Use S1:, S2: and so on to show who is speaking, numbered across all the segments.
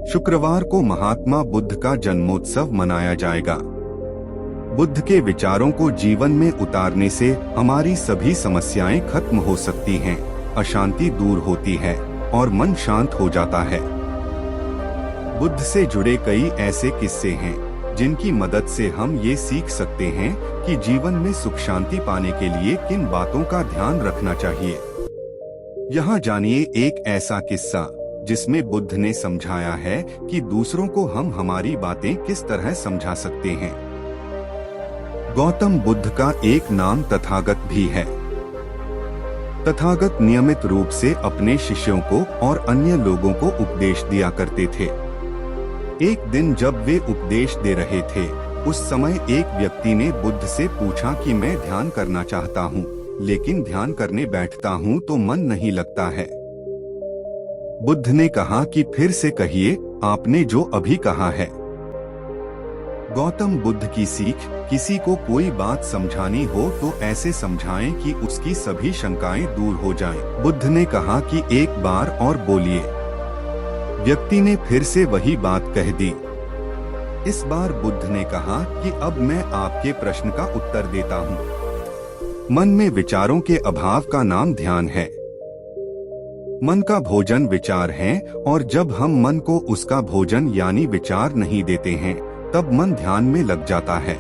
S1: शुक्रवार को महात्मा बुद्ध का जन्मोत्सव मनाया जाएगा। बुद्ध के विचारों को जीवन में उतारने से हमारी सभी समस्याएं खत्म हो सकती हैं, अशांति दूर होती है और मन शांत हो जाता है। बुद्ध से जुड़े कई ऐसे किस्से हैं जिनकी मदद से हम ये सीख सकते हैं कि जीवन में सुख शांति पाने के लिए किन बातों का ध्यान रखना चाहिए। यहाँ जानिए एक ऐसा किस्सा जिसमें बुद्ध ने समझाया है कि दूसरों को हम हमारी बातें किस तरह समझा सकते हैं। गौतम बुद्ध का एक नाम तथागत भी है। तथागत नियमित रूप से अपने शिष्यों को और अन्य लोगों को उपदेश दिया करते थे। एक दिन जब वे उपदेश दे रहे थे, उस समय एक व्यक्ति ने बुद्ध से पूछा कि मैं ध्यान करना चाहता हूँ, लेकिन ध्यान करने बैठता हूँ तो मन नहीं लगता है। बुद्ध ने कहा कि फिर से कहिए, आपने जो अभी कहा है। गौतम बुद्ध की सीख, किसी को कोई बात समझानी हो तो ऐसे समझाएं कि उसकी सभी शंकाएं दूर हो जाएं। बुद्ध ने कहा कि एक बार और बोलिए। व्यक्ति ने फिर से वही बात कह दी। इस बार बुद्ध ने कहा कि अब मैं आपके प्रश्न का उत्तर देता हूँ। मन में विचारों के अभाव का नाम ध्यान है। मन का भोजन विचार है, और जब हम मन को उसका भोजन यानी विचार नहीं देते हैं, तब मन ध्यान में लग जाता है।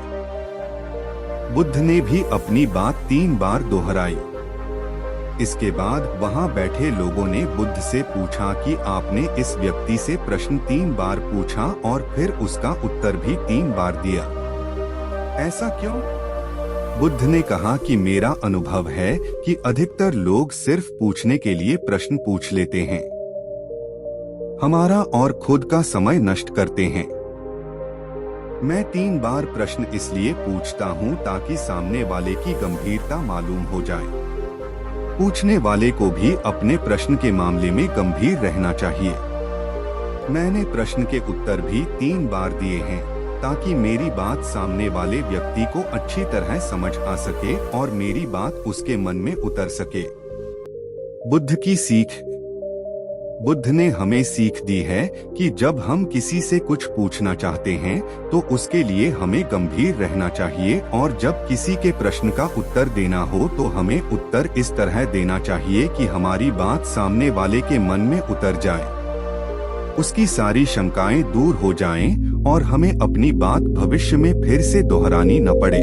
S1: बुद्ध ने भी अपनी बात 3 बार दोहराई। इसके बाद वहां बैठे लोगों ने बुद्ध से पूछा कि आपने इस व्यक्ति से प्रश्न 3 बार पूछा और फिर उसका उत्तर भी 3 बार दिया, ऐसा क्यों? बुद्ध ने कहा कि मेरा अनुभव है कि अधिकतर लोग सिर्फ पूछने के लिए प्रश्न पूछ लेते हैं, हमारा और खुद का समय नष्ट करते हैं। मैं 3 बार प्रश्न इसलिए पूछता हूँ ताकि सामने वाले की गंभीरता मालूम हो जाए। पूछने वाले को भी अपने प्रश्न के मामले में गंभीर रहना चाहिए। मैंने प्रश्न के उत्तर भी 3 बार दिए हैं ताकि मेरी बात सामने वाले व्यक्ति को अच्छी तरह समझ आ सके और मेरी बात उसके मन में उतर सके। बुद्ध की सीख। बुद्ध ने हमें सीख दी है कि जब हम किसी से कुछ पूछना चाहते हैं तो उसके लिए हमें गंभीर रहना चाहिए, और जब किसी के प्रश्न का उत्तर देना हो तो हमें उत्तर इस तरह देना चाहिए कि हमारी बात सामने वाले के मन में उतर जाए, उसकी सारी शंकाएं दूर हो जाएं और हमें अपनी बात भविष्य में फिर से दोहरानी न पड़े।